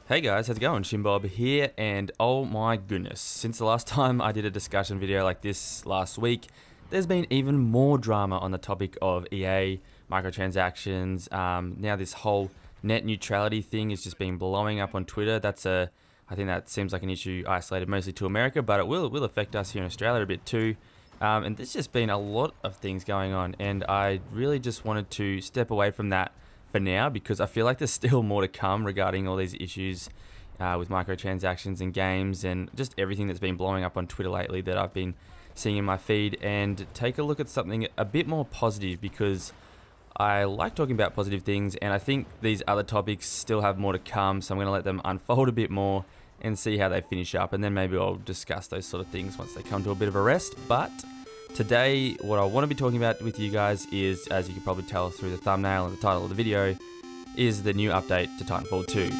Hey guys, how's it going? Shimbob here, and oh my goodness, since the last time I did a discussion video like this last week, there's been even more drama on the topic of EA, microtransactions. Now this whole net neutrality thing is just been blowing up on Twitter. I think that seems like an issue isolated mostly to America, but it will affect us here in Australia a bit too. And there's just been a lot of things going on, and I really just wanted to step away from that for now, because I feel like there's still more to come regarding all these issues with microtransactions and games and just everything that's been blowing up on Twitter lately that I've been seeing in my feed, and take a look at something a bit more positive, because I like talking about positive things, and I think these other topics still have more to come, so I'm going to let them unfold a bit more and see how they finish up, and then maybe I'll discuss those sort of things once they come to a bit of a rest. But today, what I want to be talking about with you guys is, as you can probably tell through the thumbnail and the title of the video, is the new update to Titanfall 2.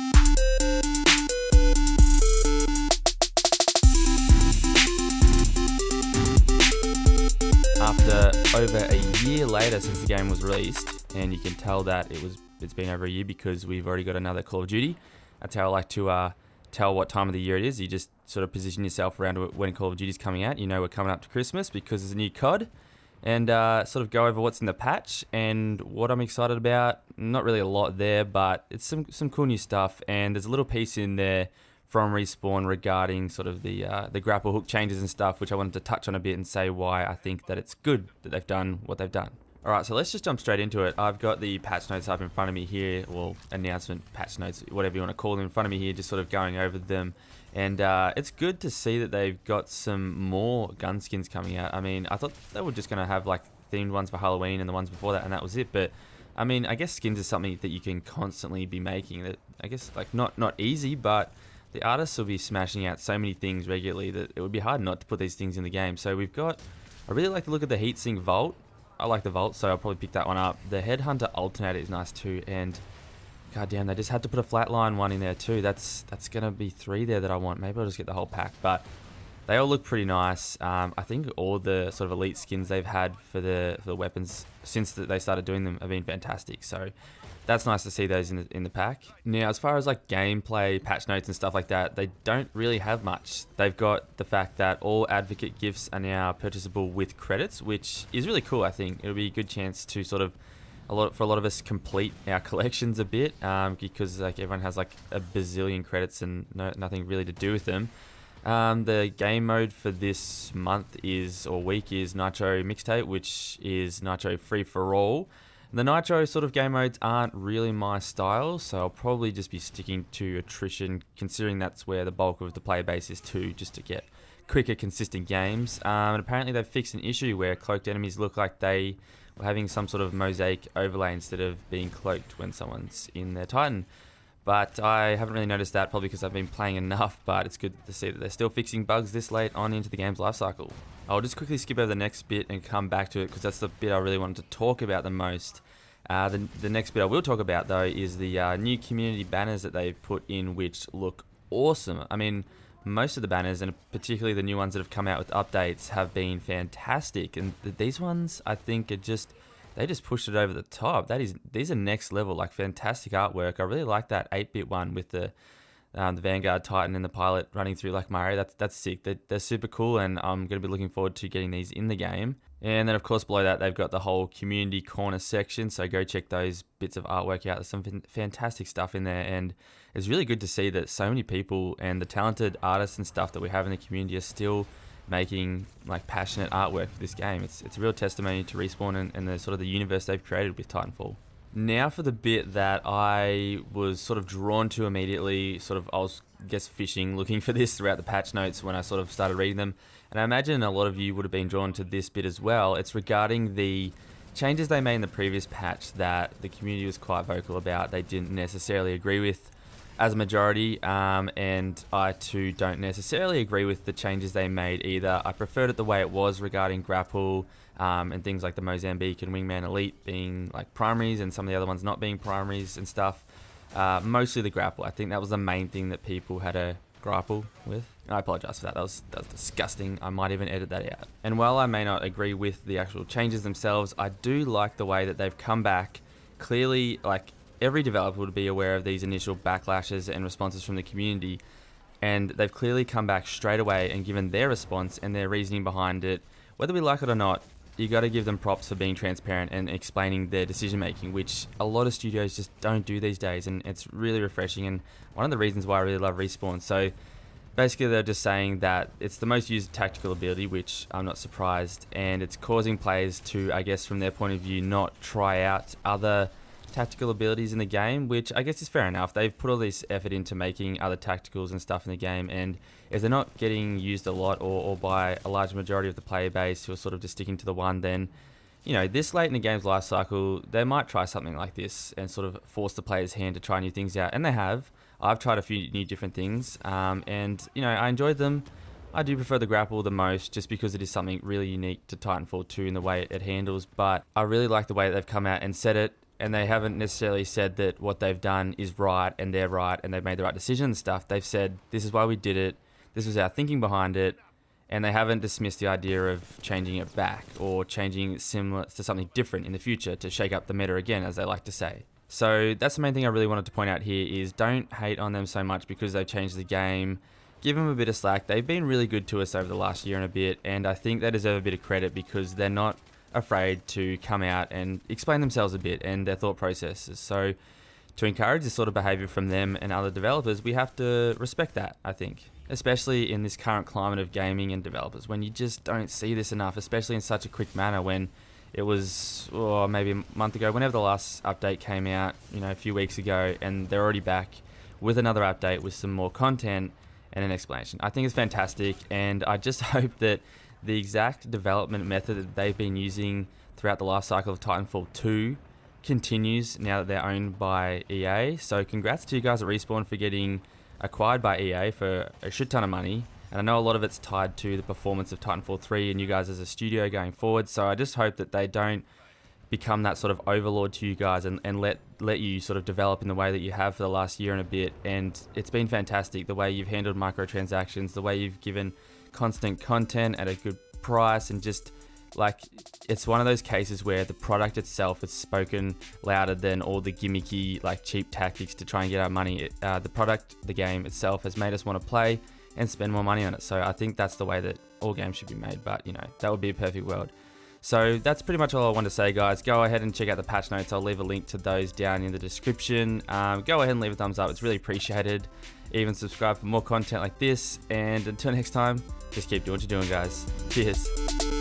After over a year later since the game was released, and you can tell that it's been over a year because we've already got another Call of Duty. That's how I like to tell what time of the year it is. You just sort of position yourself around when Call of Duty is coming out. You know we're coming up to Christmas because there's a new COD, and sort of go over what's in the patch and what I'm excited about. Not really a lot there, but it's some cool new stuff, and there's a little piece in there from Respawn regarding sort of the grapple hook changes and stuff, which I wanted to touch on a bit and say why I think that it's good that they've done what they've done. Alright, so let's just jump straight into it. I've got the patch notes up in front of me here, well, announcement patch notes, whatever you want to call them, in front of me here, just sort of going over them. And it's good to see that they've got some more gun skins coming out. I mean, I thought they were just going to have like themed ones for Halloween and the ones before that, and that was it. But I mean, I guess skins is something that you can constantly be making. That I guess like not easy, but the artists will be smashing out so many things regularly that it would be hard not to put these things in the game. So I really like to look at the Heatsink Vault. I like the Vault, so I'll probably pick that one up. The Headhunter Alternator is nice too, and goddamn, they just had to put a flatline one in there too. That's gonna be 3 there that I want. Maybe I'll just get the whole pack, but they all look pretty nice. I think all the sort of elite skins they've had for the weapons since they started doing them have been fantastic. So that's nice to see those in the pack. Now, as far as like gameplay, patch notes and stuff like that, they don't really have much. They've got the fact that all Advocate gifts are now purchasable with credits, which is really cool. I think it'll be a good chance to sort of for a lot of us complete our collections a bit, because like everyone has like a bazillion credits and nothing really to do with them. The game mode for this month week is Nitro Mixtape, which is Nitro Free for All. The Nitro sort of game modes aren't really my style, so I'll probably just be sticking to attrition, considering that's where the bulk of the player base is too, just to get quicker, consistent games. And apparently they've fixed an issue where cloaked enemies look like they were having some sort of mosaic overlay instead of being cloaked when someone's in their Titan. But I haven't really noticed that, probably because I've been playing enough, but it's good to see that they're still fixing bugs this late on into the game's lifecycle. I'll just quickly skip over the next bit and come back to it, because that's the bit I really wanted to talk about the most. The next bit I will talk about, though, is the new community banners that they've put in, which look awesome. I mean, most of the banners, and particularly the new ones that have come out with updates, have been fantastic. And these ones, I think, they just pushed it over the top. These are next level, like fantastic artwork. I really like that 8-bit one with the Vanguard Titan and the pilot running through like Mario. That's sick. They're super cool, and I'm going to be looking forward to getting these in the game. And then, of course, below that, they've got the whole community corner section, so go check those bits of artwork out. There's some fantastic stuff in there, and it's really good to see that so many people and the talented artists and stuff that we have in the community are still making like passionate artwork for this game. It's a real testimony to Respawn and the sort of the universe they've created with Titanfall. Now for the bit that I was sort of drawn to immediately, I was fishing, looking for this throughout the patch notes when I sort of started reading them. And I imagine a lot of you would have been drawn to this bit as well. It's regarding the changes they made in the previous patch that the community was quite vocal about. They didn't necessarily agree with as a majority, and I too don't necessarily agree with the changes they made either. I preferred it the way it was regarding grapple, and things like the Mozambique and Wingman Elite being like primaries and some of the other ones not being primaries and stuff. Mostly the grapple. I think that was the main thing that people had a grapple with. And I apologize for that. That was disgusting. I might even edit that out. And while I may not agree with the actual changes themselves, I do like the way that they've come back clearly, like every developer would be aware of these initial backlashes and responses from the community, and they've clearly come back straight away and given their response and their reasoning behind it. Whether we like it or not, you got to give them props for being transparent and explaining their decision making, which a lot of studios just don't do these days, and it's really refreshing, and one of the reasons why I really love Respawn. So basically they're just saying that it's the most used tactical ability, which I'm not surprised, and it's causing players to, I guess from their point of view, not try out other tactical abilities in the game, which I guess is fair enough. They've put all this effort into making other tacticals and stuff in the game, and if they're not getting used a lot or by a large majority of the player base who are sort of just sticking to the one, then, you know, this late in the game's life cycle, they might try something like this and sort of force the player's hand to try new things out, and they have. I've tried a few new different things, and, you know, I enjoyed them. I do prefer the grapple the most, just because it is something really unique to Titanfall 2 in the way it handles, but I really like the way that they've come out and said it, and they haven't necessarily said that what they've done is right and they're right and they've made the right decision and stuff. They've said, this is why we did it, this was our thinking behind it, and they haven't dismissed the idea of changing it back or changing it similar to something different in the future to shake up the meta again, as they like to say. So that's the main thing I really wanted to point out here, is don't hate on them so much because they've changed the game. Give them a bit of slack. They've been really good to us over the last year and a bit, and I think they deserve a bit of credit because they're not afraid to come out and explain themselves a bit and their thought processes. So to encourage this sort of behavior from them and other developers, we have to respect that, I think, especially in this current climate of gaming and developers, when you just don't see this enough, especially in such a quick manner. When it was maybe a month ago, whenever the last update came out, you know, a few weeks ago, and they're already back with another update with some more content and an explanation. I think it's fantastic, and I just hope that the exact development method that they've been using throughout the life cycle of Titanfall 2 continues now that they're owned by EA. So congrats to you guys at Respawn for getting acquired by EA for a shit ton of money. And I know a lot of it's tied to the performance of Titanfall 3 and you guys as a studio going forward. So I just hope that they don't become that sort of overlord to you guys and let you sort of develop in the way that you have for the last year and a bit. And it's been fantastic, the way you've handled microtransactions, the way you've given constant content at a good price, and just like, it's one of those cases where the product itself has spoken louder than all the gimmicky, like, cheap tactics to try and get our money. The product, the game itself, has made us want to play and spend more money on it. So I think that's the way that all games should be made, but, you know, that would be a perfect world. So that's pretty much all I want to say, guys. Go ahead and check out the patch notes. I'll leave a link to those down in the description. Go ahead and leave a thumbs up. It's really appreciated. Even subscribe for more content like this. And until next time, just keep doing what you're doing, guys. Cheers.